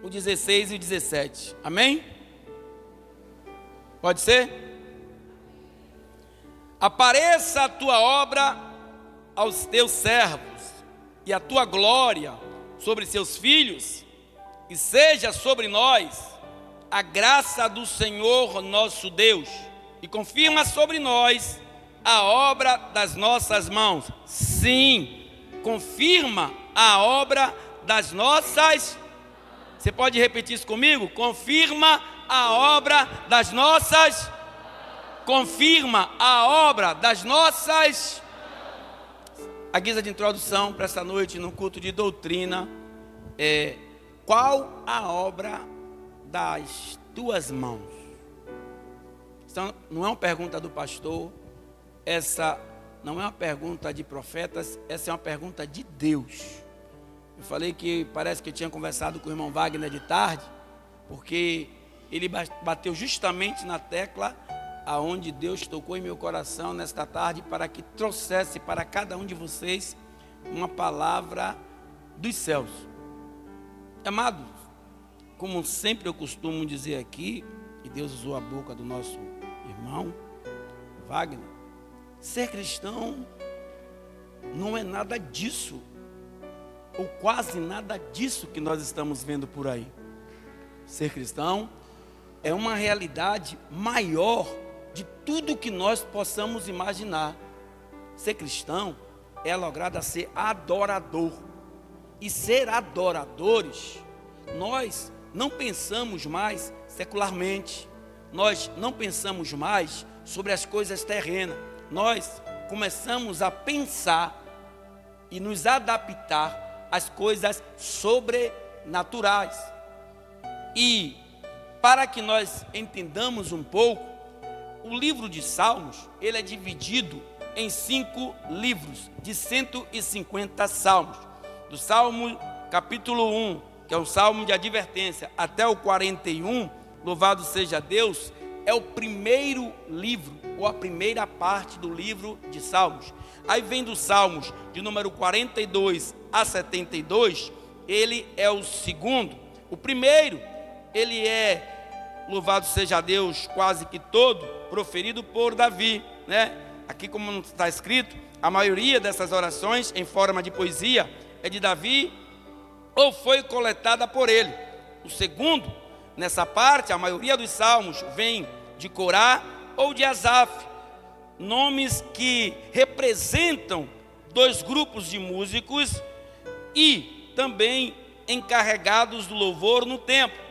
o 16 e o 17. Amém? Pode ser? Apareça a tua obra aos teus servos, e a tua glória sobre seus filhos, e seja sobre nós a graça do Senhor nosso Deus, e confirma sobre nós a obra das nossas mãos. Sim, confirma a obra das nossas. Você pode repetir isso comigo? Confirma a obra das nossas. Confirma a obra das nossas. A guisa de introdução para essa noite no culto de doutrina é: qual a obra das tuas mãos? Então, não é uma pergunta do pastor, essa não é uma pergunta de profetas, essa é uma pergunta de Deus. Eu falei que parece que eu tinha conversado com o irmão Wagner de tarde, porque ele bateu justamente na tecla aonde Deus tocou em meu coração nesta tarde, para que trouxesse para cada um de vocês uma palavra dos céus. Amados, como sempre eu costumo dizer aqui, e Deus usou a boca do nosso irmão Wagner, ser cristão não é nada disso, ou quase nada disso que nós estamos vendo por aí. Ser cristão é uma realidade maior de tudo que nós possamos imaginar. Ser cristão é logrado a ser adorador. E ser adoradores, nós não pensamos mais secularmente, nós não pensamos mais sobre as coisas terrenas, nós começamos a pensar e nos adaptar às coisas sobrenaturais. E para que nós entendamos um pouco, o livro de Salmos, ele é dividido em 5 livros de 150 salmos. Do Salmo capítulo 1, que é um salmo de advertência, até o 41, louvado seja Deus, é o primeiro livro, ou a primeira parte do livro de Salmos. Aí vem dos Salmos de número 42 a 72, ele é o segundo. O primeiro, ele é, louvado seja Deus, quase que todo, proferido por Davi, né? Aqui, como não está escrito, a maioria dessas orações em forma de poesia é de Davi ou foi coletada por ele. O segundo, nessa parte, a maioria dos salmos vem de Corá ou de Asaf, nomes que representam 2 grupos de músicos e também encarregados do louvor no templo.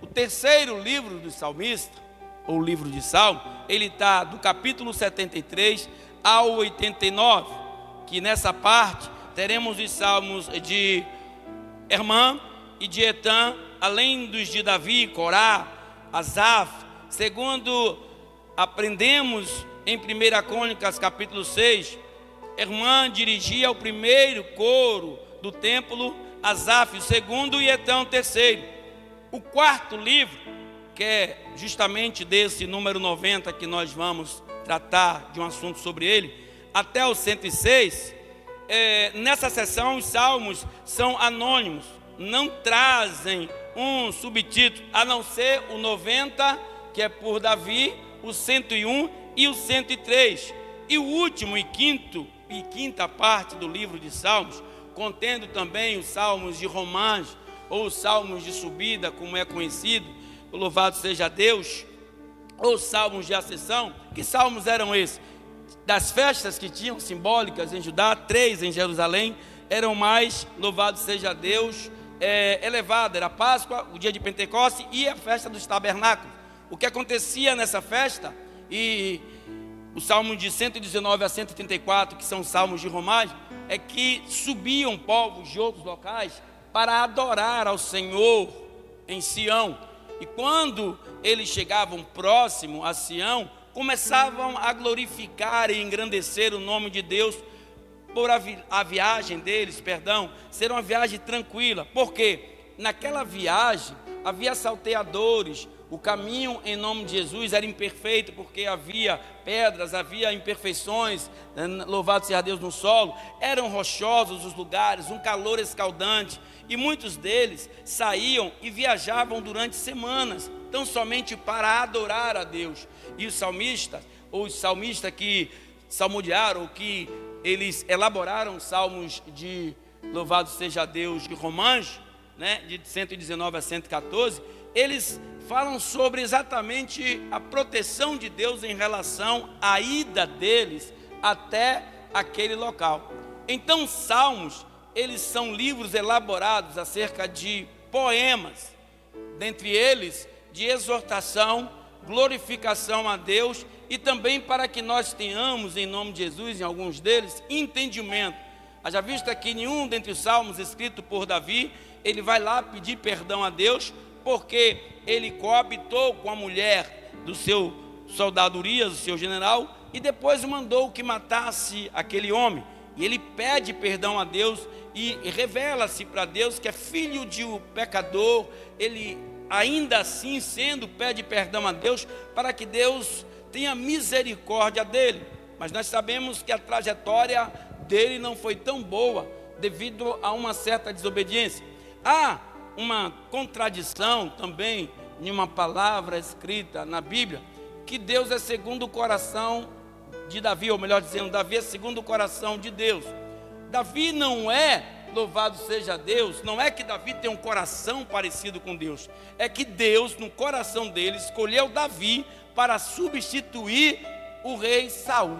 O terceiro livro do salmista, ou livro de Salmo, ele está do capítulo 73 ao 89, que nessa parte teremos os salmos de Hermã e de Etã, além dos de Davi, Corá, Asaf. Segundo aprendemos em 1 Crônicas capítulo 6, Hermã dirigia o primeiro coro do templo, Asaf o segundo e Etã o terceiro. O quarto livro, que é justamente desse número 90 que nós vamos tratar de um assunto sobre ele, até o 106, nessa sessão os salmos são anônimos, não trazem um subtítulo, a não ser o 90, que é por Davi, o 101 e o 103. E o último e quinta parte do livro de Salmos, contendo também os salmos de romance, ou os salmos de subida, como é conhecido, louvado seja Deus, ou salmos de ascensão. Que salmos eram esses? Das festas que tinham simbólicas em Judá, 3 em Jerusalém, eram mais, louvado seja Deus, elevado. Era a Páscoa, o dia de Pentecostes e a festa dos tabernáculos. O que acontecia nessa festa, e os salmos de 119 a 134, que são salmos de romagem, é que subiam povos de outros locais para adorar ao Senhor em Sião. E quando eles chegavam próximo a Sião, começavam a glorificar e engrandecer o nome de Deus por a viagem deles, ser uma viagem tranquila. Porque naquela viagem havia salteadores, O caminho em nome de Jesus era imperfeito, porque havia pedras, havia imperfeições, louvado seja Deus, no solo. Eram rochosos os lugares, um calor escaldante, e muitos deles saíam e viajavam durante semanas, tão somente para adorar a Deus. E os salmistas que salmodiaram, que eles elaboraram salmos de louvado seja Deus, de Romanos, né, de 119 a 114, eles falam sobre exatamente a proteção de Deus em relação à ida deles até aquele local. Então, salmos, eles são livros elaborados acerca de poemas, dentre eles de exortação, glorificação a Deus, e também para que nós tenhamos, em nome de Jesus, em alguns deles, entendimento. Haja vista que nenhum dentre os salmos escrito por Davi, ele vai lá pedir perdão a Deus, porque ele coabitou com a mulher do seu soldado Urias, o seu general, e depois mandou que matasse aquele homem. E ele pede perdão a Deus e revela-se para Deus que é filho de um pecador. Ele ainda assim sendo, pede perdão a Deus para que Deus tenha misericórdia dele. Mas nós sabemos que a trajetória dele não foi tão boa devido a uma certa desobediência. Há uma contradição também em uma palavra escrita na Bíblia, que Deus é segundo o coração de Davi, ou melhor dizendo, Davi é segundo o coração de Deus. Davi não é, louvado seja Deus, não é que Davi tem um coração parecido com Deus, é que Deus, no coração dele, escolheu Davi para substituir o rei Saul.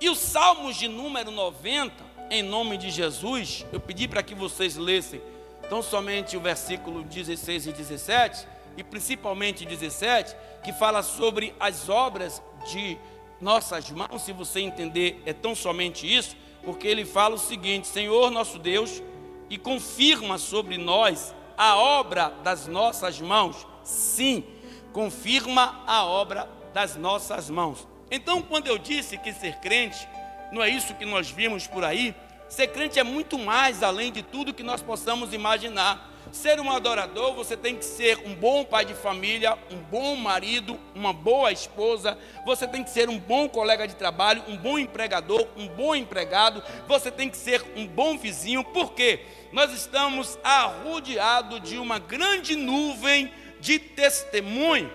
E os Salmos de número 90, em nome de Jesus, eu pedi para que vocês lessem tão somente o versículo 16 e 17, e principalmente 17, que fala sobre as obras de nossas mãos. Se você entender, é tão somente isso, porque ele fala o seguinte: Senhor nosso Deus, e confirma sobre nós a obra das nossas mãos. Sim, confirma a obra das nossas mãos. Então, quando eu disse que ser crente, não é isso que nós vimos por aí. Ser crente é muito mais além de tudo que nós possamos imaginar. Ser um adorador, você tem que ser um bom pai de família, um bom marido, uma boa esposa. Você tem que ser um bom colega de trabalho, um bom empregador, um bom empregado. Você tem que ser um bom vizinho, porque nós estamos arrodeados de uma grande nuvem de testemunho.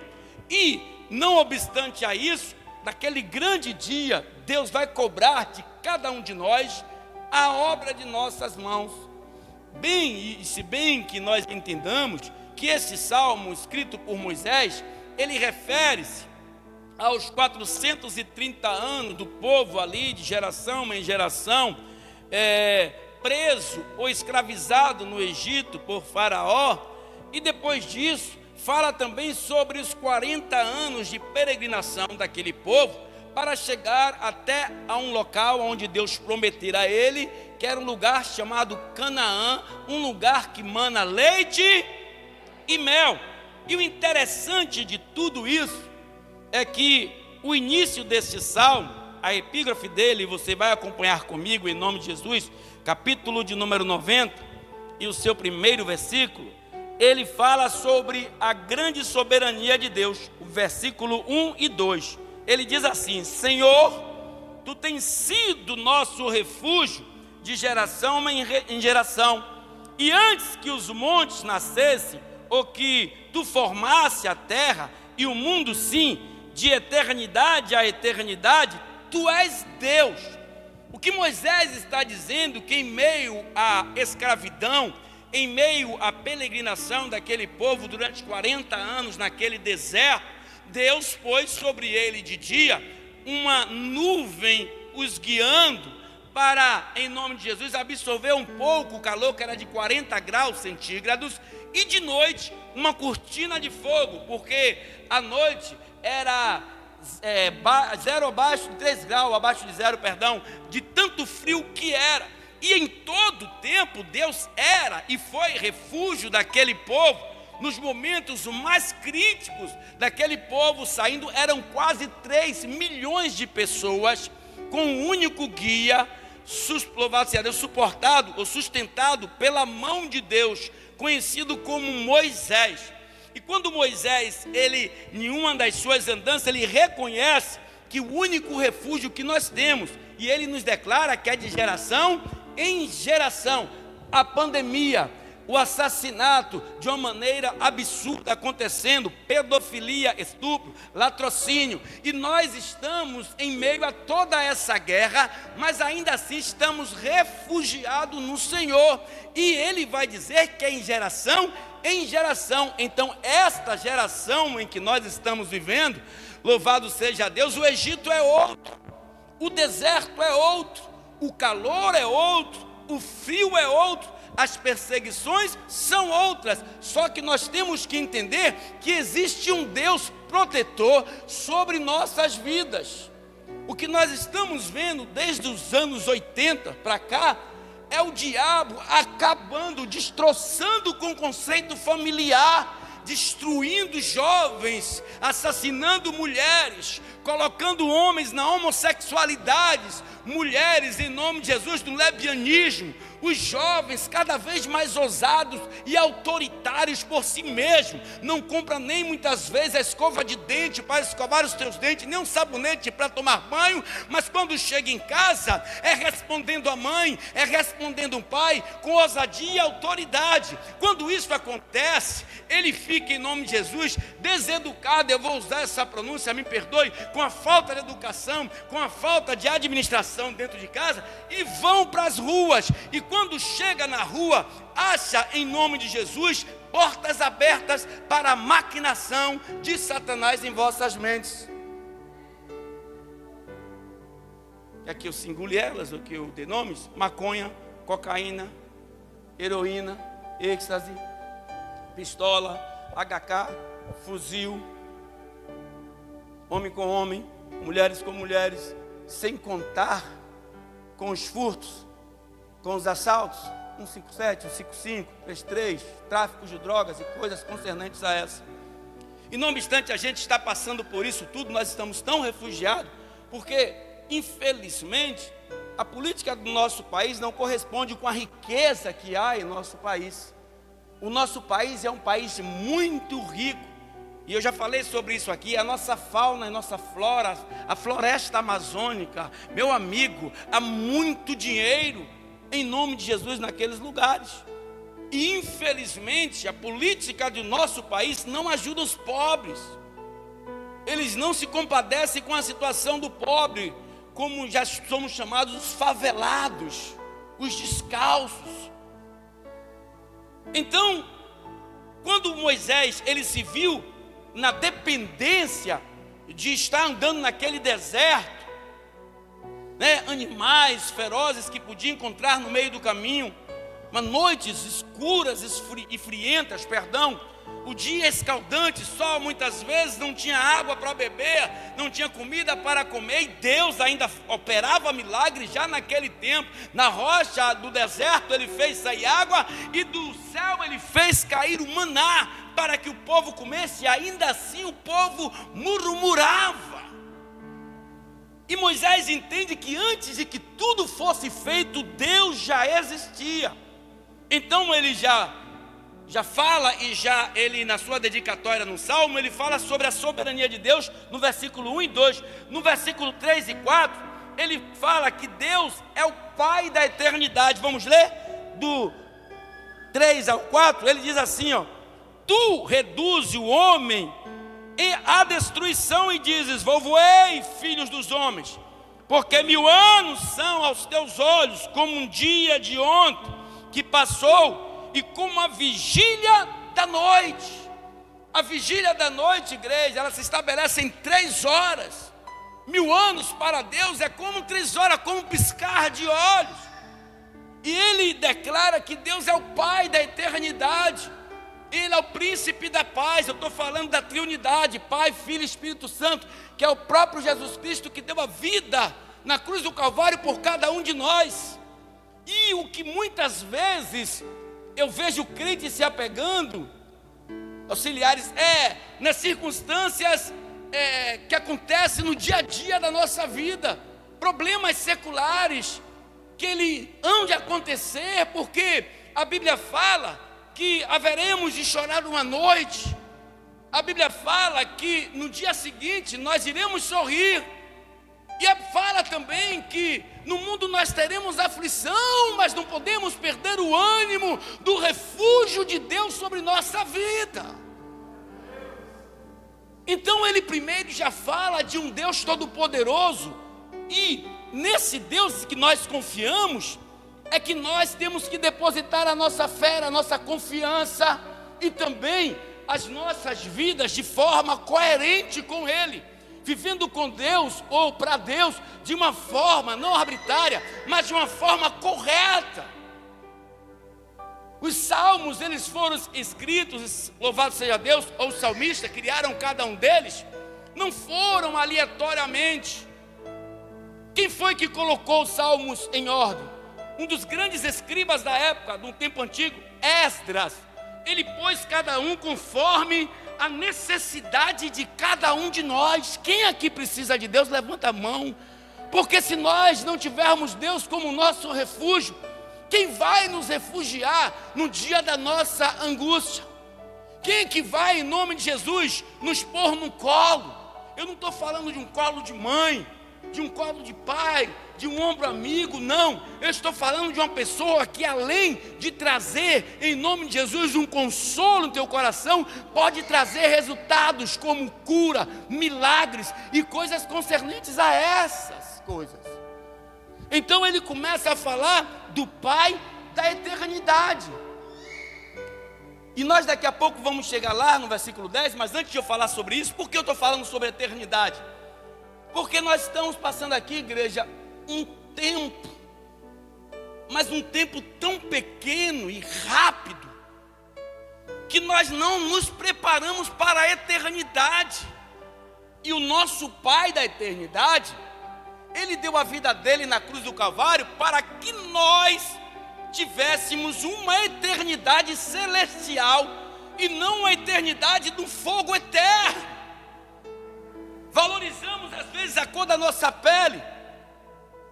E, não obstante a isso, naquele grande dia, Deus vai cobrar de cada um de nós a obra de nossas mãos. Bem, e se bem que nós entendamos que esse salmo escrito por Moisés, ele refere-se aos 430 anos do povo ali, de geração em geração, preso ou escravizado no Egito por Faraó. E depois disso, fala também sobre os 40 anos de peregrinação daquele povo, para chegar até a um local onde Deus prometera a ele, que era um lugar chamado Canaã, um lugar que mana leite e mel. E o interessante de tudo isso é que o início desse salmo, a epígrafe dele, você vai acompanhar comigo em nome de Jesus, capítulo de número 90, e o seu primeiro versículo, ele fala sobre a grande soberania de Deus, o versículo 1 e 2. Ele diz assim: Senhor, Tu tens sido nosso refúgio de geração em geração, e antes que os montes nascessem, ou que Tu formasse a terra e o mundo, sim, de eternidade a eternidade, Tu és Deus. O que Moisés está dizendo, que em meio à escravidão, em meio à peregrinação daquele povo durante 40 anos naquele deserto, Deus pôs sobre ele de dia uma nuvem os guiando para, em nome de Jesus, absorver um pouco o calor, que era de 40 graus centígrados, e de noite uma cortina de fogo, porque a noite era 3 graus abaixo de zero, de tanto frio que era. E em todo tempo Deus era e foi refúgio daquele povo. Nos momentos mais críticos daquele povo saindo, eram quase 3 milhões de pessoas com um único guia, louvado seja Deus, suportado ou sustentado pela mão de Deus, conhecido como Moisés. E quando Moisés, em uma das suas andanças, ele reconhece que o único refúgio que nós temos, e ele nos declara que é de geração em geração, a pandemia, o assassinato de uma maneira absurda acontecendo, pedofilia, estupro, latrocínio, e nós estamos em meio a toda essa guerra, mas ainda assim estamos refugiados no Senhor, e ele vai dizer que é em geração em geração. Então esta geração em que nós estamos vivendo, louvado seja Deus, o Egito é outro, o deserto é outro, o calor é outro, o frio é outro, as perseguições são outras, só que nós temos que entender que existe um Deus protetor sobre nossas vidas. O que nós estamos vendo desde os anos 80 para cá, é o diabo acabando, destroçando com o conceito familiar, destruindo jovens, assassinando mulheres, colocando homens na homossexualidade, mulheres em nome de Jesus no lesbianismo, os jovens cada vez mais ousados e autoritários por si mesmos, não compra nem muitas vezes a escova de dente para escovar os teus dentes, nem um sabonete para tomar banho, mas quando chega em casa, é respondendo a mãe, é respondendo o pai, com ousadia e autoridade. Quando isso acontece, ele fica em nome de Jesus deseducado, eu vou usar essa pronúncia, me perdoe, com a falta de educação, com a falta de administração dentro de casa, e vão para as ruas, e quando chega na rua, acha em nome de Jesus portas abertas para a maquinação de Satanás em vossas mentes. É que eu singule elas, o que eu dê nomes: maconha, cocaína, heroína, êxtase, pistola, HK, fuzil, homem com homem, mulheres com mulheres, sem contar com os furtos, com os assaltos, 157, 155, 33, tráfico de drogas e coisas concernentes a essa. E não obstante a gente estar passando por isso tudo, nós estamos tão refugiados, porque infelizmente a política do nosso país não corresponde com a riqueza que há em nosso país. O nosso país é um país muito rico, e eu já falei sobre isso aqui. A nossa fauna, a nossa flora, a floresta amazônica, meu amigo, há muito dinheiro em nome de Jesus naqueles lugares. E infelizmente a política do nosso país não ajuda os pobres. Eles não se compadecem com a situação do pobre, como já somos chamados os favelados, os descalços. Então, quando Moisés ele se viu na dependência de estar andando naquele deserto, animais ferozes que podia encontrar no meio do caminho, mas noites escuras e frientas, o dia escaldante, só muitas vezes não tinha água para beber, não tinha comida para comer, e Deus ainda operava milagres já naquele tempo. Na rocha do deserto ele fez sair água, e do céu ele fez cair o maná para que o povo comesse, e ainda assim o povo murmurava. E Moisés entende que antes de que tudo fosse feito, Deus já existia. Então ele já fala, e ele na sua dedicatória no Salmo, ele fala sobre a soberania de Deus no versículo 1 e 2. No versículo 3 e 4, ele fala que Deus é o Pai da eternidade. Vamos ler? Do 3 ao 4, ele diz assim, tu reduzes o homem à destruição e dizes, volvoei, filhos dos homens, porque 1000 anos são aos teus olhos como um dia de ontem que passou, e como a vigília da noite. A vigília da noite, igreja, ela se estabelece em 3 horas. 1000 anos para Deus é como 3 horas, como um piscar de olhos. E ele declara que Deus é o Pai da eternidade. Ele é o príncipe da paz. Eu estou falando da Trindade, Pai, Filho e Espírito Santo, que é o próprio Jesus Cristo que deu a vida na cruz do Calvário por cada um de nós. E o que muitas vezes eu vejo crentes se apegando, auxiliares, nas circunstâncias que acontecem no dia a dia da nossa vida, problemas seculares que ele hão de acontecer, porque a Bíblia fala que haveremos de chorar uma noite, a Bíblia fala que no dia seguinte nós iremos sorrir. E fala também que no mundo nós teremos aflição, mas não podemos perder o ânimo do refúgio de Deus sobre nossa vida. Então ele primeiro já fala de um Deus todo-poderoso, e nesse Deus que nós confiamos, é que nós temos que depositar a nossa fé, a nossa confiança, e também as nossas vidas de forma coerente com Ele, vivendo com Deus ou para Deus de uma forma não arbitrária, mas de uma forma correta. Os salmos, eles foram escritos, louvado seja Deus, ou os salmistas criaram cada um deles, não foram aleatoriamente. Quem foi que colocou os salmos em ordem? Um dos grandes escribas da época, do tempo antigo, Esdras. Ele pôs cada um conforme a necessidade de cada um de nós. Quem aqui precisa de Deus, levanta a mão. Porque se nós não tivermos Deus como nosso refúgio, quem vai nos refugiar no dia da nossa angústia? Quem é que vai, em nome de Jesus, nos pôr no colo? Eu não estou falando de um colo de mãe, de um colo de pai, de um ombro amigo, não. Eu estou falando de uma pessoa que, além de trazer, em nome de Jesus, um consolo no teu coração, pode trazer resultados como cura, milagres e coisas concernentes a essas coisas. Então ele começa a falar do Pai da eternidade. E nós daqui a pouco vamos chegar lá no versículo 10, mas antes de eu falar sobre isso, por que eu estou falando sobre a eternidade? Porque nós estamos passando aqui, igreja, um tempo, mas um tempo tão pequeno e rápido, que nós não nos preparamos para a eternidade. E o nosso Pai da eternidade, Ele deu a vida dele na cruz do Calvário para que nós tivéssemos uma eternidade celestial e não uma eternidade do fogo eterno. Valorizamos às vezes a cor da nossa pele,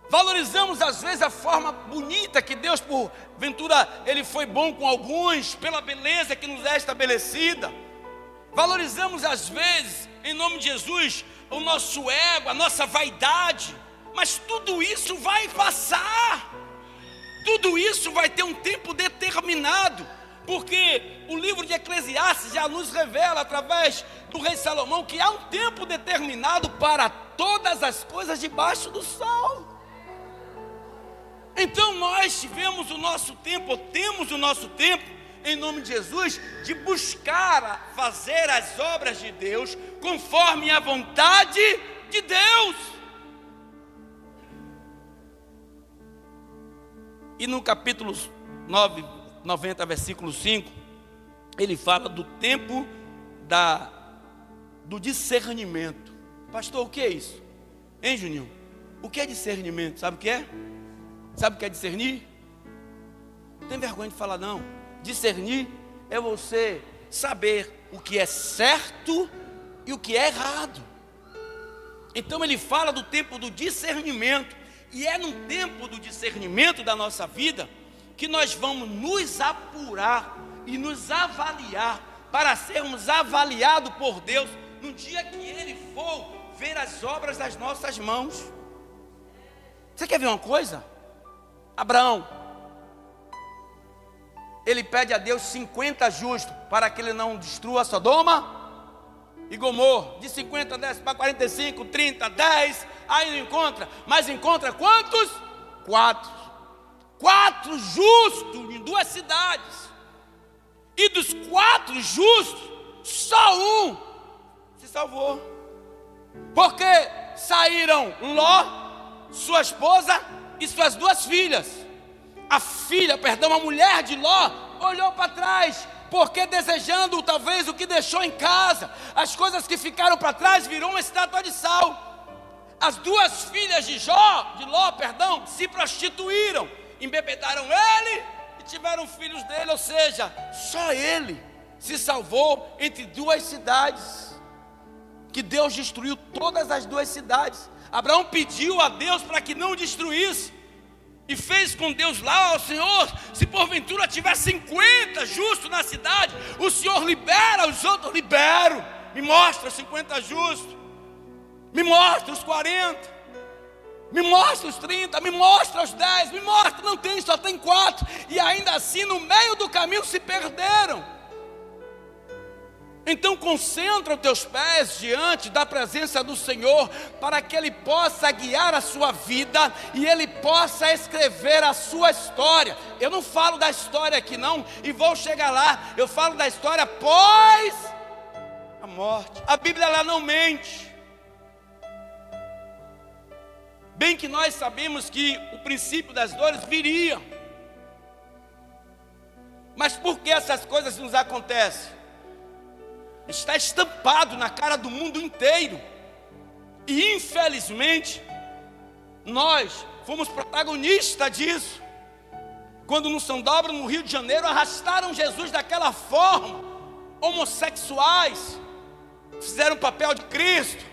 valorizamos às vezes a forma bonita que Deus, porventura, Ele foi bom com alguns, pela beleza que nos é estabelecida. Valorizamos às vezes, em nome de Jesus, o nosso ego, a nossa vaidade. Mas tudo isso vai passar, tudo isso vai ter um tempo determinado, porque o livro de Eclesiastes já nos revela, através do rei Salomão, que há um tempo determinado para todas as coisas debaixo do sol. Então nós temos o nosso tempo, em nome de Jesus, de buscar fazer as obras de Deus, conforme a vontade de Deus. E no capítulo 90, versículo 5, ele fala do tempo do discernimento. Pastor, o que é isso? Hein, Juninho? O que é discernimento? Sabe o que é? Sabe o que é discernir? Não tem vergonha de falar, não. Discernir é você saber o que é certo e o que é errado. Então ele fala do tempo do discernimento. E é no tempo do discernimento da nossa vida que nós vamos nos apurar e nos avaliar para sermos avaliados por Deus no dia que Ele for ver as obras das nossas mãos. Você quer ver uma coisa? Abraão, ele pede a Deus 50 justos para que ele não destrua Sodoma e Gomorra. De 50 desce para 45, 30, 10, aí não encontra, mas encontra quantos? 4 justos em 2 cidades, e dos 4 justos, só um se salvou, porque saíram Ló, sua esposa e suas 2 filhas. A mulher de Ló olhou para trás, porque desejando talvez o que deixou em casa, as coisas que ficaram para trás virou uma estátua de sal. As 2 filhas de Ló, se prostituíram, embebedaram ele e tiveram filhos dele, ou seja, só ele se salvou entre 2 cidades, que Deus destruiu todas as 2 cidades. Abraão pediu a Deus para que não destruísse, e fez com Deus lá: ó Senhor, se porventura tiver 50 justos na cidade, o Senhor libera os outros. Libero, me mostra 50 justos, me mostra os 40, me mostra os 30, me mostra os 10, me mostra, não tem, só tem 4, e ainda assim no meio do caminho se perderam. Então concentra os teus pés diante da presença do Senhor, para que Ele possa guiar a sua vida, e Ele possa escrever a sua história. Eu não falo da história aqui não, e vou chegar lá, eu falo da história após a morte. A Bíblia ela não mente. Bem que nós sabemos que o princípio das dores viria, mas por que essas coisas nos acontecem? Está estampado na cara do mundo inteiro, e infelizmente nós fomos protagonistas disso. Quando no São Dobro, no Rio de Janeiro, arrastaram Jesus daquela forma, homossexuais fizeram o papel de Cristo,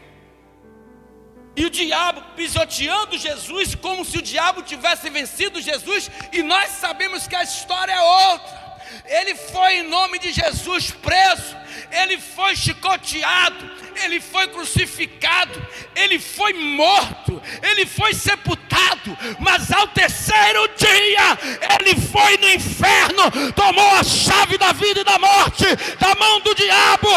e o diabo pisoteando Jesus, como se o diabo tivesse vencido Jesus. E nós sabemos que a história é outra. Ele foi, em nome de Jesus, preso, ele foi chicoteado, ele foi crucificado, ele foi morto, ele foi sepultado, mas ao terceiro dia ele foi no inferno, tomou a chave da vida e da morte da mão do diabo.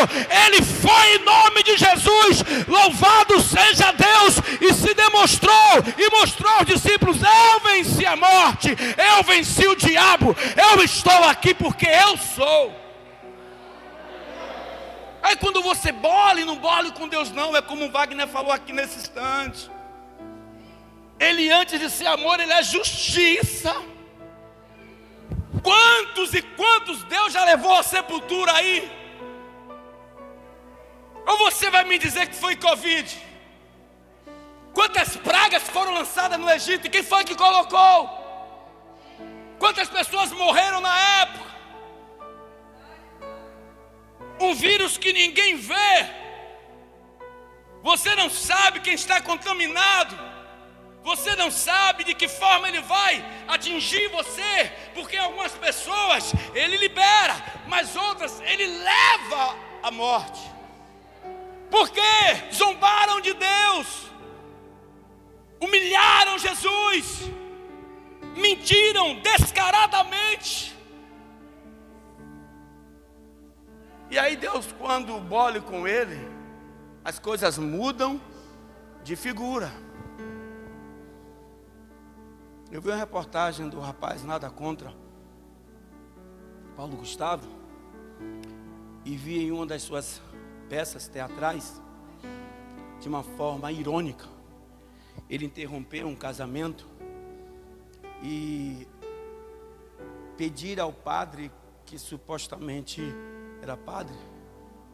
Ele foi, em nome de Jesus, louvado seja Deus, e se demonstrou e mostrou aos discípulos: eu venci a morte, eu venci o diabo, eu estou aqui porque eu sou. Aí quando você bola e não bola com Deus não, é como o Wagner falou aqui nesse instante. Ele, antes de ser amor, ele é justiça. Quantos e quantos Deus já levou à sepultura aí? Ou você vai me dizer que foi Covid? Quantas pragas foram lançadas no Egito e quem foi que colocou? Quantas pessoas morreram na época? Um vírus que ninguém vê. Você não sabe quem está contaminado. Você não sabe de que forma ele vai atingir você, porque algumas pessoas ele libera, mas outras ele leva à morte. Porque zombaram de Deus, humilharam Jesus, mentiram descaradamente. E aí Deus, quando bola com ele, as coisas mudam de figura. Eu vi uma reportagem do rapaz, nada contra, Paulo Gustavo, e vi em uma das suas peças teatrais, de uma forma irônica, ele interrompeu um casamento e pedir ao padre, que supostamente era padre,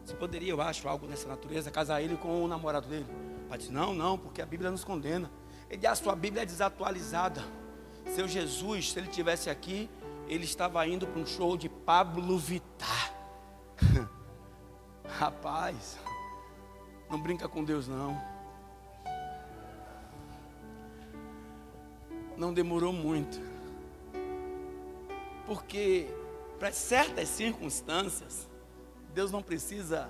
se poderia, eu acho, algo nessa natureza, casar ele com o namorado dele. O padre disse: não, porque a Bíblia nos condena. Ele disse: a sua Bíblia é desatualizada. Seu Jesus, se ele estivesse aqui, ele estava indo para um show de Pablo Vittar. Rapaz, não brinca com Deus não. Não demorou muito, porque para certas circunstâncias Deus não precisa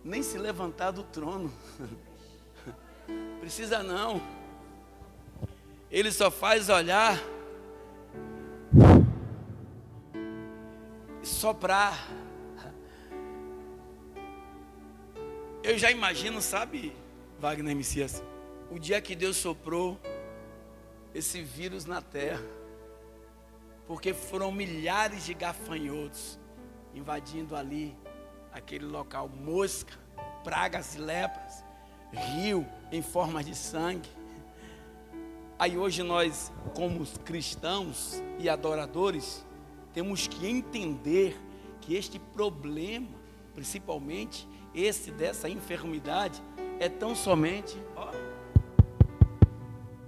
nem se levantar do trono. Precisa não. Ele só faz olhar e soprar. Eu já imagino, sabe, Wagner Messias, o dia que Deus soprou esse vírus na terra, porque foram milhares de gafanhotos invadindo ali aquele local, mosca, pragas e lepras, rio em forma de sangue. Aí hoje nós, como cristãos e adoradores, temos que entender que este problema, principalmente esse dessa enfermidade, é tão somente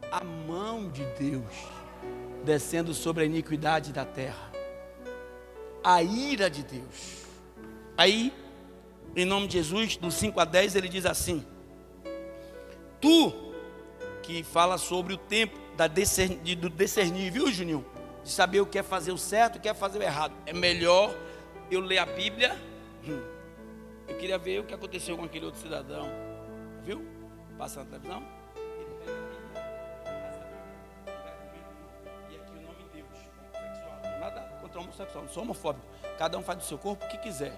a mão de Deus descendo sobre a iniquidade da terra, a ira de Deus. Aí, em nome de Jesus, do 5 a 10, ele diz assim: tu que fala sobre o tempo do discernir, viu, Juninho? De saber o que é fazer o certo e o que é fazer o errado. É melhor eu ler a Bíblia. Eu queria ver o que aconteceu com aquele outro cidadão. Viu? Passa na televisão. Ele pega a Bíblia, e aqui o nome de Deus, homossexual. Nada contra o homossexual, não sou homofóbico. Cada um faz do seu corpo o que quiser.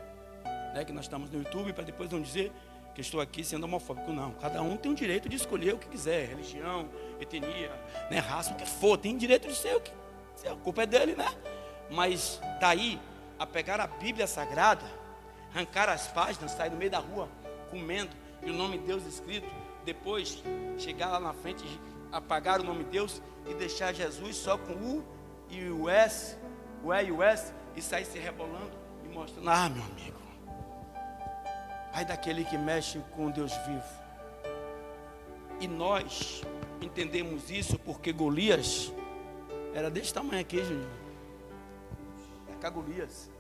Né? Que nós estamos no YouTube para depois não dizer que eu estou aqui sendo homofóbico. Não, cada um tem o direito de escolher o que quiser. Religião, etnia, né? Raça, o que for. Tem direito de ser o que a culpa é dele, né? Mas daí a pegar a Bíblia Sagrada, arrancar as páginas, sair no meio da rua comendo e o nome de Deus escrito, depois chegar lá na frente, apagar o nome de Deus e deixar Jesus só com U e o S, o E e o S, e sair se rebolando e mostrando: ah, meu amigo, ai daquele que mexe com Deus vivo. E nós entendemos isso porque Golias era desse tamanho aqui, Juninho. É Golias.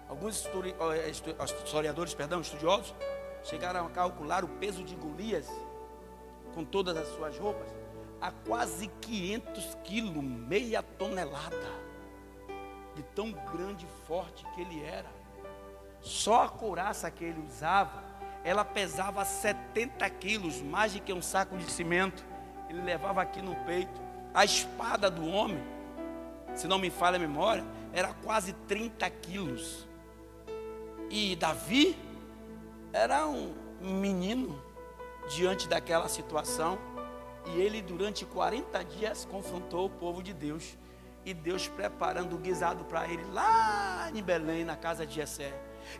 Alguns historiadores, estudiosos, chegaram a calcular o peso de Golias, com todas as suas roupas, a quase 500 quilos, meia tonelada, de tão grande e forte que ele era. Só a couraça que ele usava, ela pesava 70 quilos, mais do que um saco de cimento. Ele levava aqui no peito. A espada do homem, se não me falha a memória, era quase 30 quilos. E Davi era um menino diante daquela situação. E ele durante 40 dias confrontou o povo de Deus. E Deus preparando o guisado para ele lá em Belém, na casa de Jessé.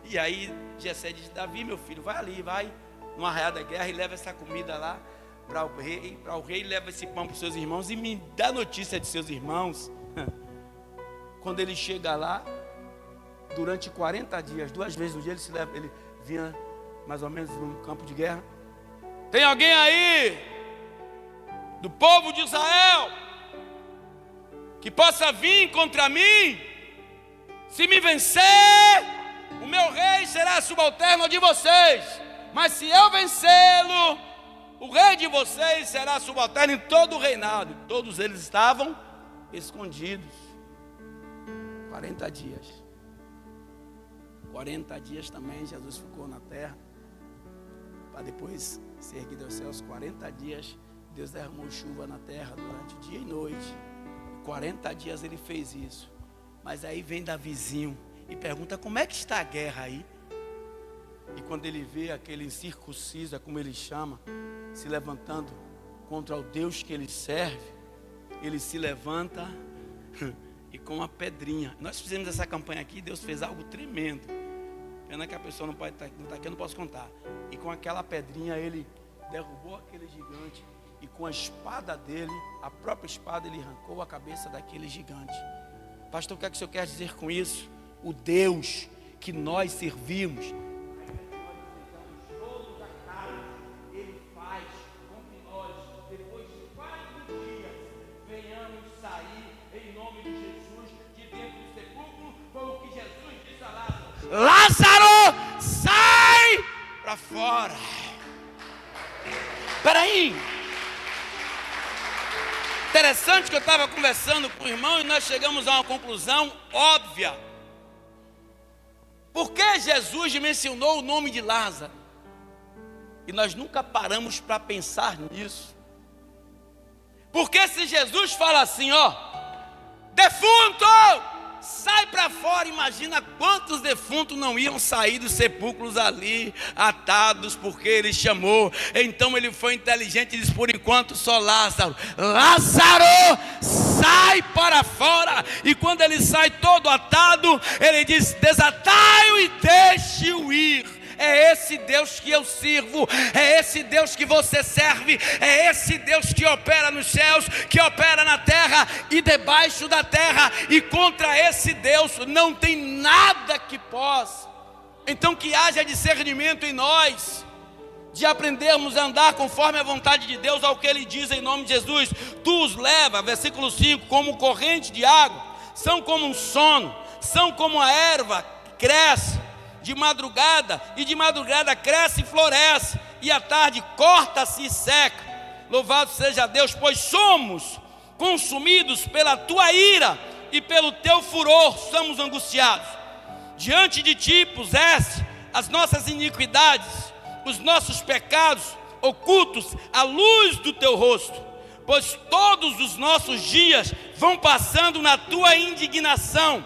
E aí Jessé disse: Davi, meu filho, vai ali, vai no arraial da guerra e leva essa comida lá para o rei, leva esse pão para os seus irmãos e me dá notícia de seus irmãos. Quando ele chega lá, durante 40 dias, 2 vezes no dia ele vinha mais ou menos num campo de guerra. Tem alguém aí do povo de Israel que possa vir contra mim? Se me vencer, o meu rei será subalterno de vocês, mas se eu vencê-lo, o rei de vocês será subalterno em todo o reinado. Todos eles estavam escondidos. 40 dias. 40 dias também Jesus ficou na terra, para depois ser erguido aos céus. 40 dias Deus derramou chuva na terra durante dia e noite. 40 dias ele fez isso. Mas aí vem Davizinho e pergunta: como é que está a guerra aí? E quando ele vê aquele incircunciso, como ele chama, se levantando contra o Deus que ele serve, ele se levanta e com uma pedrinha. Nós fizemos essa campanha aqui, Deus fez algo tremendo. Pena que a pessoa não está aqui, eu não posso contar. E com aquela pedrinha ele derrubou aquele gigante. E com a espada dele, a própria espada, ele arrancou a cabeça daquele gigante. Pastor, o que é que o senhor quer dizer com isso? O Deus que nós servimos, ele faz com que nós, depois de 4 dias, venhamos sair em nome de Jesus de dentro do sepulcro, como que Jesus disse a Lázaro: Lázaro, sai para fora. Espera aí. Interessante que eu estava conversando com o irmão e nós chegamos a uma conclusão óbvia. Por que Jesus mencionou o nome de Lázaro? E nós nunca paramos para pensar nisso. Porque se Jesus fala assim, ó, defunto, sai para fora, imagina quantos defuntos não iam sair dos sepulcros ali, atados, porque ele chamou. Então ele foi inteligente e disse: por enquanto só Lázaro, Lázaro, sai para fora. E quando ele sai todo atado, ele diz: desatai-o e deixe-o ir. É esse Deus que eu sirvo, é esse Deus que você serve, é esse Deus que opera nos céus, que opera na terra e debaixo da terra, e contra esse Deus não tem nada que possa. Então que haja discernimento em nós, de aprendermos a andar conforme a vontade de Deus, ao que Ele diz em nome de Jesus. Tu os leva, versículo 5, como corrente de água, são como um sono, são como a erva que cresce de madrugada, e de madrugada cresce e floresce, e à tarde corta-se e seca. louvado seja Deus, pois somos consumidos pela tua ira e pelo teu furor somos angustiados. Diante de ti puseste as nossas iniquidades, os nossos pecados ocultos à luz do teu rosto, pois todos os nossos dias vão passando na tua indignação.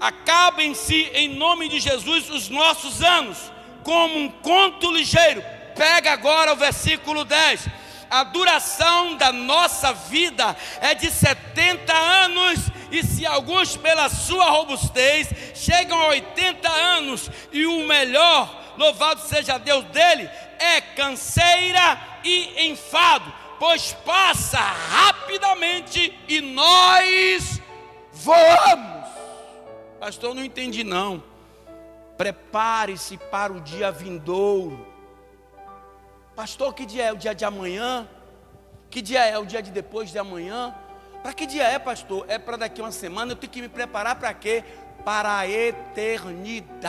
Acabem-se em nome de Jesus os nossos anos, como um conto ligeiro. Pega agora o versículo 10. A duração da nossa vida é de 70 anos, e se alguns pela sua robustez chegam a 80 anos, e o melhor, louvado seja Deus dele, é canseira e enfado, pois passa rapidamente e nós voamos. Pastor, não entendi não. Prepare-se para o dia vindouro. Pastor, que dia é o dia de amanhã? Que dia é o dia de depois de amanhã? Para que dia é, pastor? É para daqui a uma semana. Eu tenho que me preparar para quê? Para a eternidade.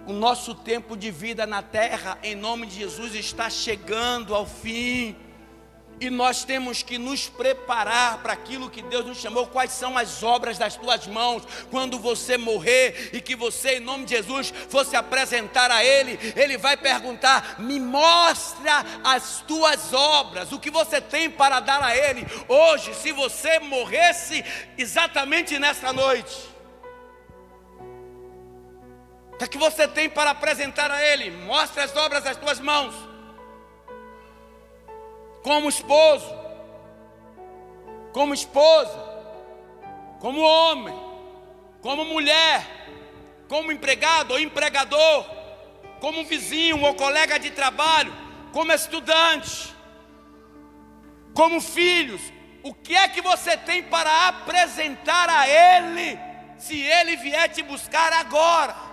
O nosso tempo de vida na terra, em nome de Jesus, está chegando ao fim. E nós temos que nos preparar para aquilo que Deus nos chamou. Quais são as obras das tuas mãos? Quando você morrer e que você, em nome de Jesus, fosse apresentar a Ele, Ele vai perguntar: me mostra as tuas obras, o que você tem para dar a Ele. Hoje, se você morresse exatamente nessa noite, o que você tem para apresentar a Ele? Mostra as obras das tuas mãos. Como esposo, como esposa, como homem, como mulher, como empregado ou empregador, como vizinho ou colega de trabalho, como estudante, como filhos. O que é que você tem para apresentar a Ele, se Ele vier te buscar agora?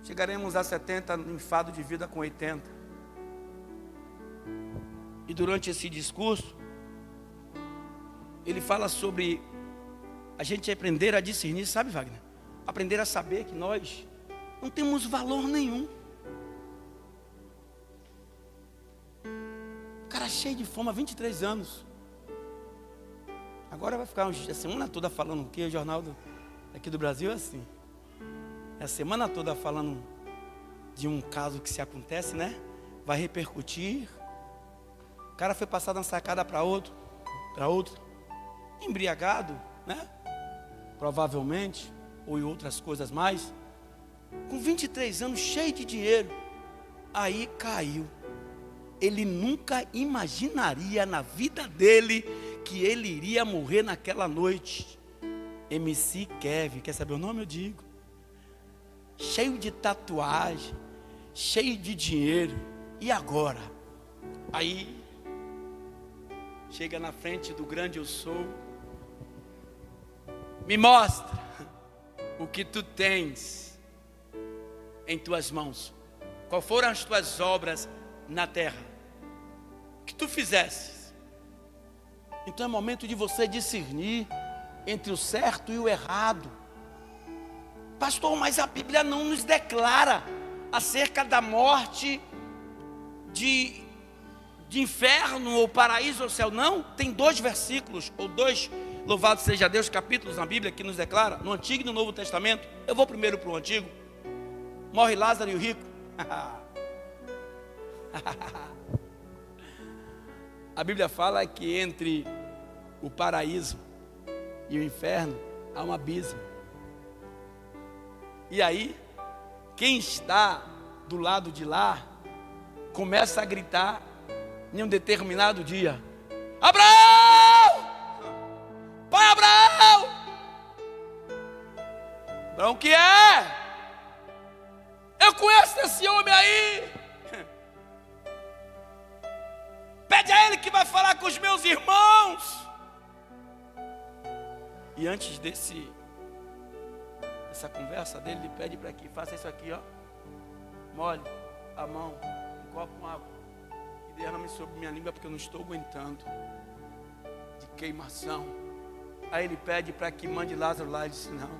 Chegaremos a 70 no enfado de vida com 80. E durante esse discurso, ele fala sobre a gente aprender a discernir, sabe, Wagner? Aprender a saber que nós não temos valor nenhum. O cara cheio de fome há 23 anos. Agora vai ficar a semana toda falando o quê? O jornal aqui do Brasil é assim. A semana toda falando de um caso que se acontece, né? Vai repercutir. O cara foi passar de uma sacada para outro, embriagado, né? Provavelmente, ou em outras coisas mais. Com 23 anos, cheio de dinheiro. Aí caiu. Ele nunca imaginaria na vida dele que ele iria morrer naquela noite. MC Kevin, quer saber o nome? Eu digo. Cheio de tatuagem, cheio de dinheiro. E agora? Aí chega na frente do grande eu sou. Me mostra o que tu tens em tuas mãos. Qual foram as tuas obras na terra? O que tu fizesses? Então é momento de você discernir entre o certo e o errado. Pastor, mas a Bíblia não nos declara acerca da morte, de inferno ou paraíso ou céu. Não, tem 2 versículos, ou 2, louvado seja Deus, capítulos na Bíblia que nos declara, no Antigo e no Novo Testamento. Eu vou primeiro para o Antigo. Morre Lázaro e o rico. A Bíblia fala que entre o paraíso e o inferno há um abismo. E aí, quem está do lado de lá, começa a gritar em um determinado dia: Abraão! Pai Abraão! Abraão, o que é? Eu conheço esse homem aí. Pede a ele que vai falar com os meus irmãos. E antes essa conversa dele, ele pede para que faça isso aqui, ó. Molhe a mão, um copo com água e derrame sobre minha língua, porque eu não estou aguentando de queimação. Aí ele pede para que mande Lázaro lá. Ele disse: não,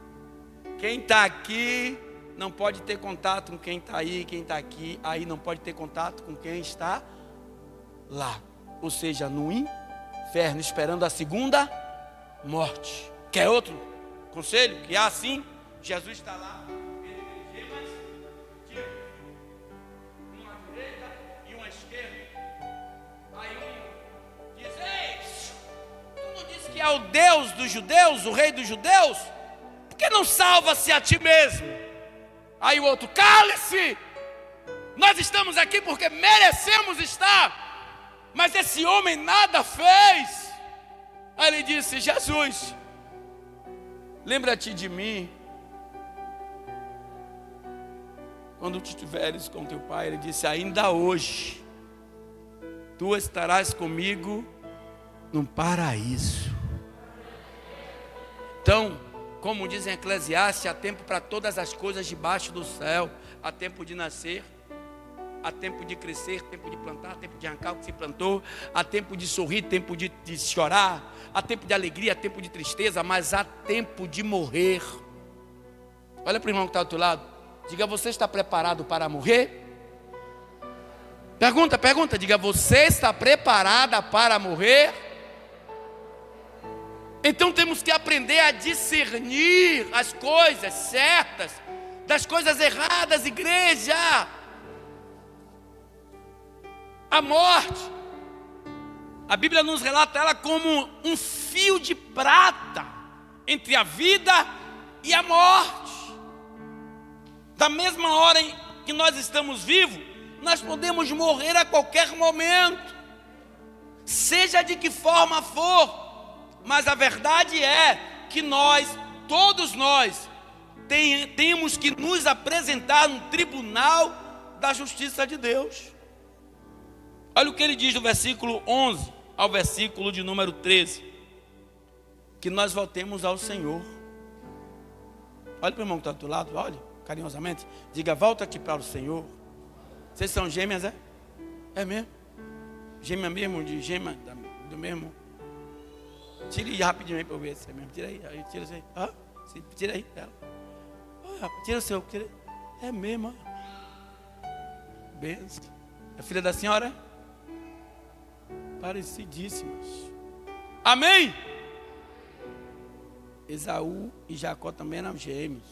quem está aqui não pode ter contato com quem está aí, quem está aqui. Aí não pode ter contato com quem está lá. Ou seja, no inferno, esperando a segunda morte. Quer outro conselho? Que é assim, Jesus está lá. Que é o Deus dos judeus, o rei dos judeus, por que não salva-se a ti mesmo? Aí o outro, cale-se, nós estamos aqui porque merecemos estar, mas esse homem nada fez. Aí ele disse, Jesus, lembra-te de mim, quando te tiveres com teu pai. Ele disse, ainda hoje, tu estarás comigo no paraíso. Então, como dizem Eclesiastes, há tempo para todas as coisas debaixo do céu. Há tempo de nascer, há tempo de crescer, tempo de plantar, tempo de arrancar o que se plantou. Há tempo de sorrir, tempo de chorar. Há tempo de alegria, tempo de tristeza, mas há tempo de morrer. Olha para o irmão que está do outro lado. Diga, você está preparado para morrer? Pergunta, diga, você está preparada para morrer? Então temos que aprender a discernir as coisas certas das coisas erradas, igreja. A morte, a Bíblia nos relata ela como um fio de prata entre a vida e a morte. Da mesma hora em que nós estamos vivos, nós podemos morrer a qualquer momento, seja de que forma for. Mas a verdade é que nós, todos nós, temos que nos apresentar no tribunal da justiça de Deus. Olha o que ele diz do versículo 11 ao versículo de número 13. Que nós voltemos ao Senhor. Olha para o irmão que está do lado, olha carinhosamente. Diga, volta aqui para o Senhor. Vocês são gêmeas, é? É mesmo? Gêmea mesmo, de gêmea do mesmo. Tire rapidinho aí para eu ver se é mesmo. Tira aí, tira isso aí. Tira aí dela. Tira o seu. Tira. É mesmo. Benção. É filha da senhora? Parecidíssimas. Amém? Esaú e Jacó também eram gêmeos.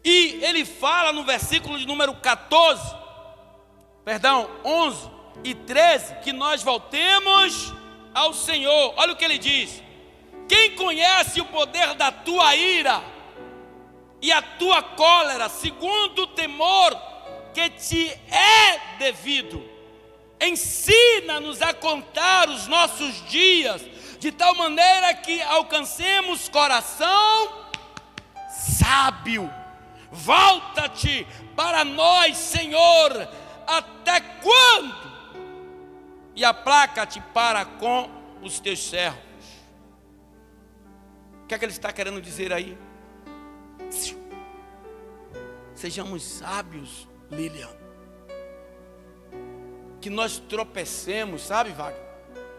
E ele fala no versículo de número 11 e 13, que nós voltemos ao Senhor. Olha o que ele diz: quem conhece o poder da tua ira e a tua cólera, segundo o temor que te é devido, ensina-nos a contar os nossos dias, de tal maneira que alcancemos coração sábio. Volta-te para nós, Senhor, até quando? E aplaca-te para com os teus servos. O que é que ele está querendo dizer aí? Sejamos sábios, Lilian. Que nós tropecemos, sabe, Wagner?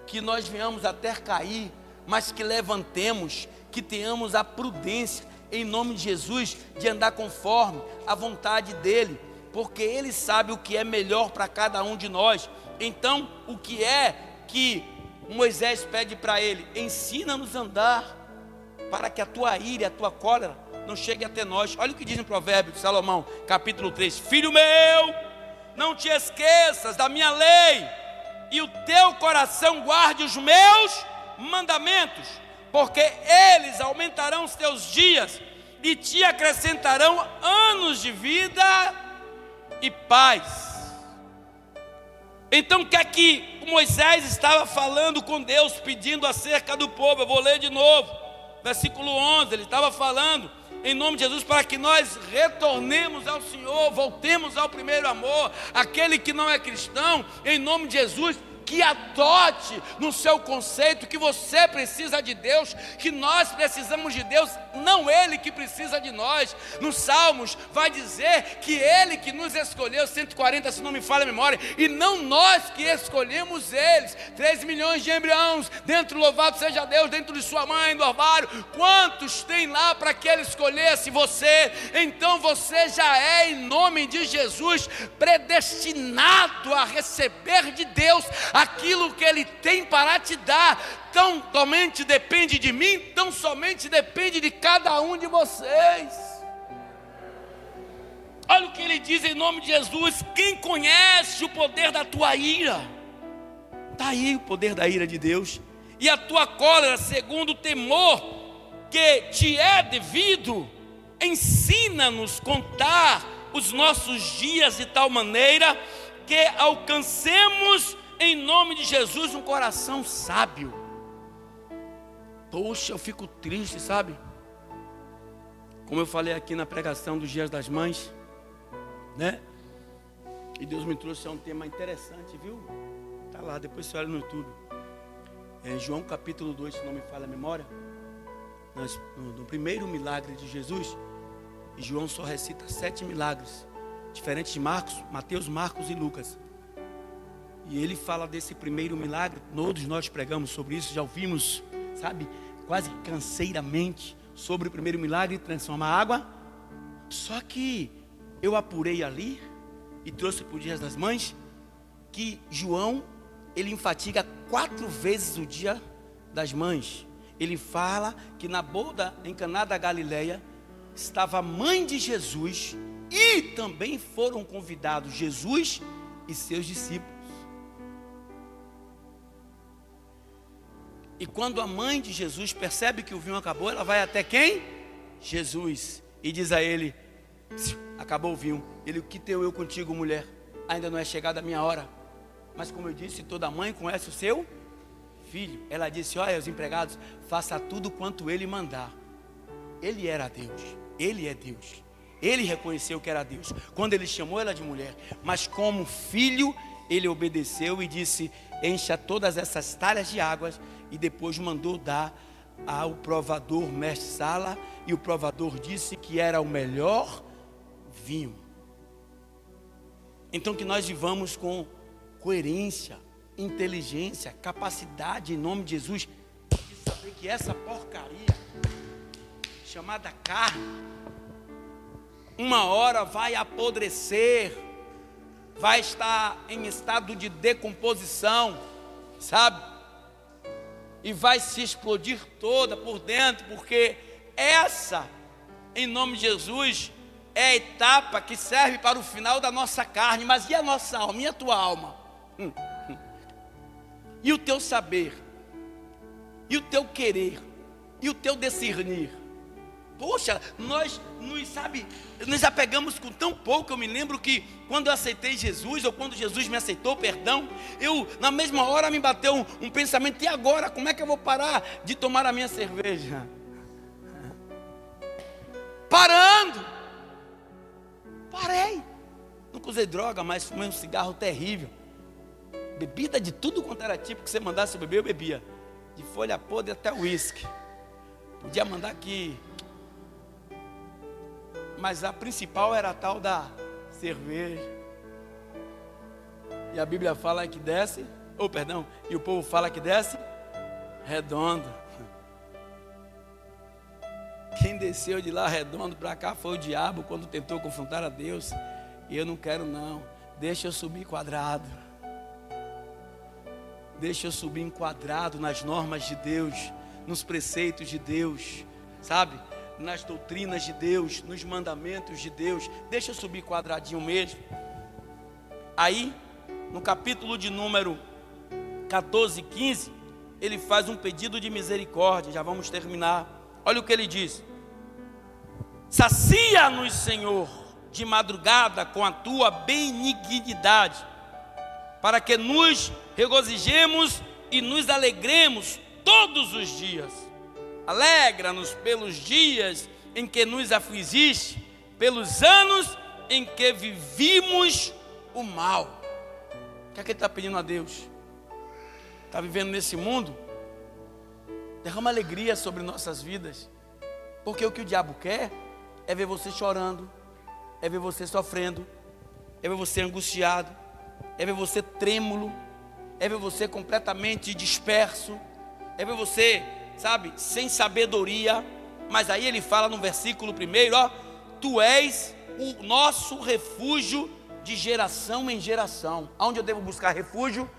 Que nós venhamos até cair, mas que levantemos, que tenhamos a prudência, em nome de Jesus, de andar conforme a vontade dEle, porque Ele sabe o que é melhor para cada um de nós. Então, o que é que Moisés pede para ele? Ensina-nos a andar, para que a tua ira e a tua cólera não chegue até nós. Olha o que diz no provérbio de Salomão, capítulo 3. Filho meu, não te esqueças da minha lei, e o teu coração guarde os meus mandamentos, porque eles aumentarão os teus dias, e te acrescentarão anos de vida e paz. Então o que é que Moisés estava falando com Deus, pedindo acerca do povo? Eu vou ler de novo, versículo 11, ele estava falando em nome de Jesus para que nós retornemos ao Senhor, voltemos ao primeiro amor. Aquele que não é cristão, em nome de Jesus, que adote no seu conceito que você precisa de Deus, que nós precisamos de Deus, não Ele que precisa de nós. Nos Salmos vai dizer que Ele que nos escolheu, 140 se não me falha a memória, e não nós que escolhemos eles. 3 milhões de embriões dentro, louvado seja Deus, dentro de sua mãe, do ovário, quantos tem lá para que Ele escolhesse você? Então você já é, em nome de Jesus, predestinado a receber de Deus aquilo que Ele tem para te dar. Tão somente depende de mim, tão somente depende de cada um de vocês. Olha o que Ele diz em nome de Jesus: quem conhece o poder da tua ira? Está aí o poder da ira de Deus. E a tua cólera, segundo o temor que te é devido. Ensina-nos contar os nossos dias de tal maneira que alcancemos em nome de Jesus um coração sábio. Poxa, eu fico triste, sabe? Como eu falei aqui na pregação dos Dias das Mães, né? E Deus me trouxe a um tema interessante, viu? Tá lá, depois você olha no YouTube. João capítulo 2, se não me falha a memória. No primeiro milagre de Jesus, João só recita 7 milagres, diferentes de Marcos, Mateus, Marcos e Lucas. E ele fala desse primeiro milagre. Todos nós pregamos sobre isso, já ouvimos, sabe, quase canseiramente, sobre o primeiro milagre, transformar água. Só que eu apurei ali e trouxe para os Dias das Mães que João, ele enfatiga 4 vezes o Dia das Mães. Ele fala que na boda em Caná da Galileia estava a mãe de Jesus e também foram convidados Jesus e seus discípulos. E quando a mãe de Jesus percebe que o vinho acabou, ela vai até quem? Jesus, e diz a ele: acabou o vinho. Ele: o que tenho eu contigo, mulher? Ainda não é chegada a minha hora. Mas como eu disse, toda mãe conhece o seu filho. Ela disse: olha, os empregados, faça tudo quanto ele mandar. Ele era Deus, ele é Deus. Ele reconheceu que era Deus quando ele chamou ela de mulher. Mas como filho, ele obedeceu e disse: encha todas essas talhas de águas. E depois mandou dar ao provador mestre Sala. E o provador disse que era o melhor vinho. Então que nós vivamos com coerência, inteligência, capacidade em nome de Jesus, de saber que essa porcaria chamada carne, uma hora vai apodrecer, vai estar em estado de decomposição, sabe? E vai se explodir toda por dentro, porque essa, em nome de Jesus, é a etapa que serve para o final da nossa carne. Mas e a nossa alma, e a tua alma? E o teu saber? E o teu querer? E o teu discernir? Poxa, nós nos apegamos com tão pouco. Eu me lembro que quando eu aceitei Jesus, ou quando Jesus me aceitou, perdão, na mesma hora me bateu um pensamento: e agora? Como é que eu vou parar de tomar a minha cerveja? Parei. Nunca usei droga, mas fumei um cigarro terrível. Bebida de tudo quanto era tipo que você mandasse eu beber, eu bebia. De folha podre até uísque. Podia mandar aqui. Mas a principal era a tal da cerveja. E a Bíblia fala que desce, e o povo fala que desce redondo. Quem desceu de lá redondo para cá foi o diabo, quando tentou confrontar a Deus. E eu não quero não, deixa eu subir quadrado. Deixa eu subir enquadrado nas normas de Deus, nos preceitos de Deus, sabe? Nas doutrinas de Deus, nos mandamentos de Deus. Deixa eu subir quadradinho mesmo. Aí, no capítulo de número 14, 15, ele faz um pedido de misericórdia. Já vamos terminar. Olha o que ele diz: sacia-nos, Senhor, de madrugada com a tua benignidade, para que nos regozijemos e nos alegremos todos os dias. Alegra-nos pelos dias em que nos afligiste, pelos anos em que vivimos o mal. O que é que ele está pedindo a Deus? está vivendo nesse mundo, derrama alegria sobre nossas vidas. Porque o que o diabo quer é ver você chorando, é ver você sofrendo, é ver você angustiado, é ver você trêmulo, é ver você completamente disperso, é ver você, sabe, sem sabedoria. Mas aí ele fala no versículo 1, ó, tu és o nosso refúgio de geração em geração. Aonde eu devo buscar refúgio?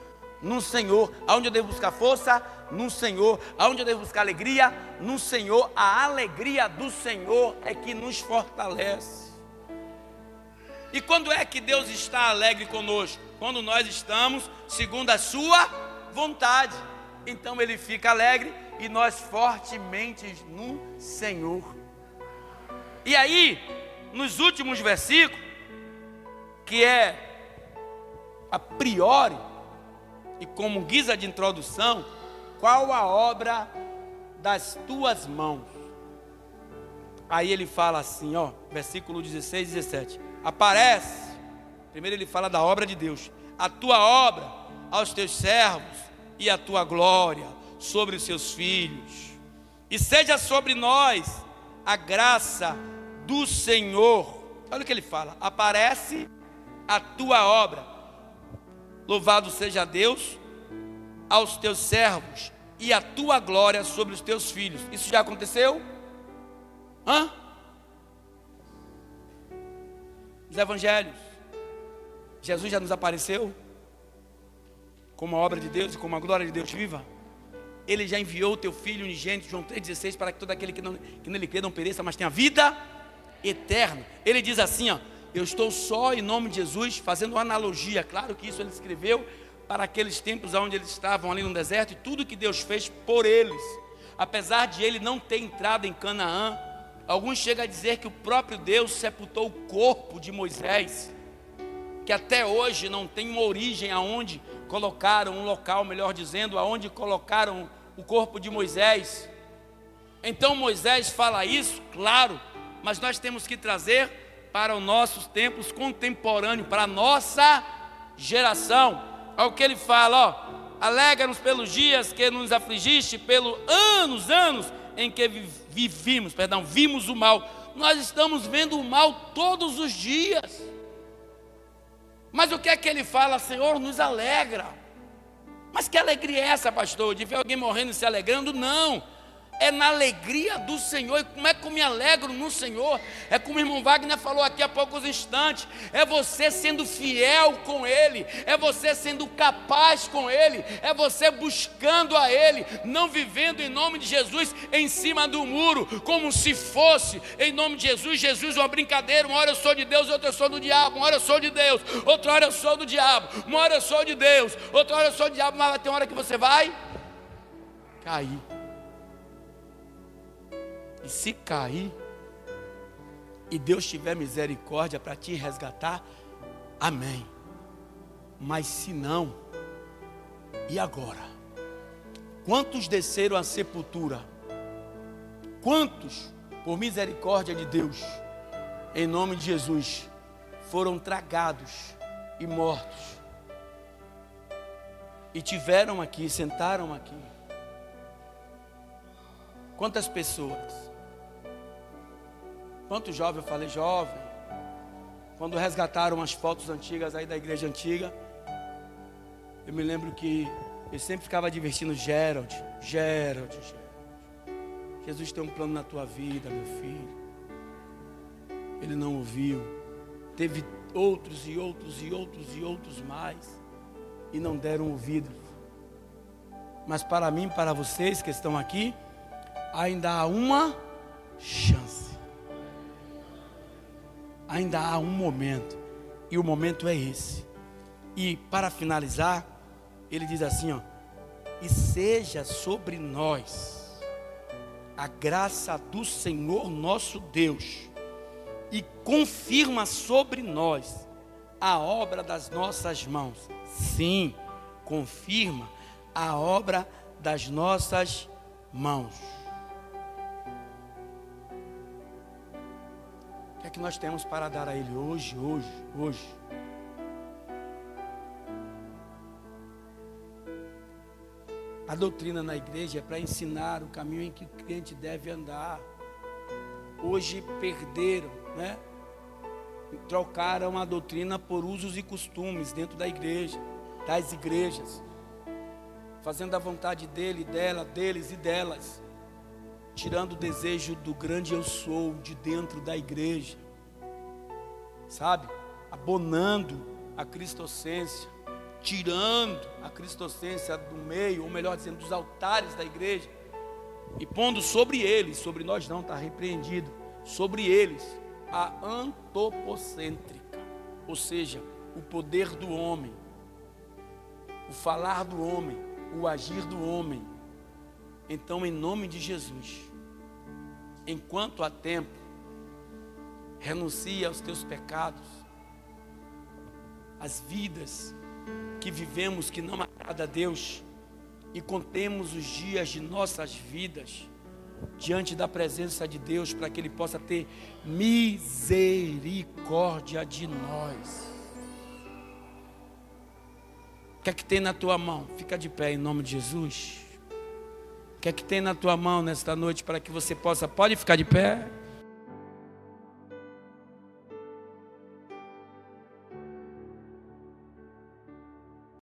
No Senhor. Aonde eu devo buscar força? No Senhor. Aonde eu devo buscar alegria? No Senhor. A alegria do Senhor é que nos fortalece. E quando é que Deus está alegre conosco? Quando nós estamos segundo a sua vontade. Então ele fica alegre e nós fortemente no Senhor. E aí, nos últimos versículos, que é a priori, e como guisa de introdução, qual a obra das tuas mãos? Aí ele fala assim, ó, versículo 16 e 17. Aparece, primeiro ele fala da obra de Deus, a tua obra aos teus servos e a tua glória sobre os seus filhos. E seja sobre nós a graça do Senhor. Olha o que ele fala, aparece a tua obra. Louvado seja Deus aos teus servos e a tua glória sobre os teus filhos. Isso já aconteceu? Os evangelhos, Jesus já nos apareceu como a obra de Deus e como a glória de Deus viva. Ele já enviou o teu Filho unigênito, João 3,16, para que todo aquele que nele crê não pereça, mas tenha vida eterna. Ele diz assim, ó, eu estou só em nome de Jesus, fazendo uma analogia. Claro que isso ele escreveu para aqueles tempos onde eles estavam ali no deserto, e tudo que Deus fez por eles. Apesar de ele não ter entrado em Canaã, alguns chegam a dizer que o próprio Deus sepultou o corpo de Moisés, que até hoje não tem uma origem aonde colocaram um local, melhor dizendo, aonde colocaram o corpo de Moisés. Então Moisés fala isso, claro, mas nós temos que trazer para os nossos tempos contemporâneos, para a nossa geração. Olha o que ele fala, ó, alegra-nos pelos dias que nos afligiste, pelos anos em que vimos o mal. Nós estamos vendo o mal todos os dias. Mas o que é que ele fala? Senhor, nos alegra. Mas que alegria é essa, pastor? De ver alguém morrendo e se alegrando? Não. É na alegria do Senhor. E como é que eu me alegro no Senhor? É como o irmão Wagner falou aqui há poucos instantes. É você sendo fiel com Ele. É você sendo capaz com Ele. É você buscando a Ele. Não vivendo em nome de Jesus em cima do muro, como se fosse em nome de Jesus. Jesus é uma brincadeira. Uma hora eu sou de Deus, outra eu sou do diabo. Uma hora eu sou de Deus, outra hora eu sou do diabo. Uma hora eu sou de Deus, outra hora eu sou do diabo. Mas vai ter uma hora que você vai cair. E se cair, e Deus tiver misericórdia para te resgatar, amém. Mas se não, e agora? Quantos desceram à sepultura? Quantos, por misericórdia de Deus, em nome de Jesus, foram tragados e mortos? E tiveram aqui, sentaram aqui. Quantas pessoas? Quantos jovens? Eu falei jovem. Quando resgataram as fotos antigas aí da igreja antiga, eu me lembro que eu sempre ficava divertindo Gerald. Jesus tem um plano na tua vida, meu filho. Ele não ouviu. Teve outros mais, e não deram ouvido. Mas para mim, para vocês que estão aqui, ainda há uma chance. Ainda há um momento. E o momento é esse. E para finalizar, ele diz assim, ó: e seja sobre nós a graça do Senhor nosso Deus, e confirma sobre nós a obra das nossas mãos. Sim, confirma a obra das nossas mãos. O que é que nós temos para dar a Ele hoje? A doutrina na igreja é para ensinar o caminho em que o crente deve andar. Hoje perderam, né? Trocaram a doutrina por usos e costumes dentro da igreja, das igrejas, fazendo a vontade dele, dela, deles e delas, tirando o desejo do grande eu sou de dentro da igreja, sabe? Abonando a cristocência, tirando a cristocência do meio, ou melhor dizendo, dos altares da igreja, e pondo sobre eles, sobre nós não, está repreendido, sobre eles, a antropocêntrica, ou seja, o poder do homem, o falar do homem, o agir do homem. Então, em nome de Jesus, enquanto há tempo, renuncia aos teus pecados, às vidas que vivemos que não agrada a Deus, e contemos os dias de nossas vidas diante da presença de Deus, para que Ele possa ter misericórdia de nós. O que é que tem na tua mão? Fica de pé em nome de Jesus. O que é que tem na tua mão nesta noite para que você possa, pode ficar de pé?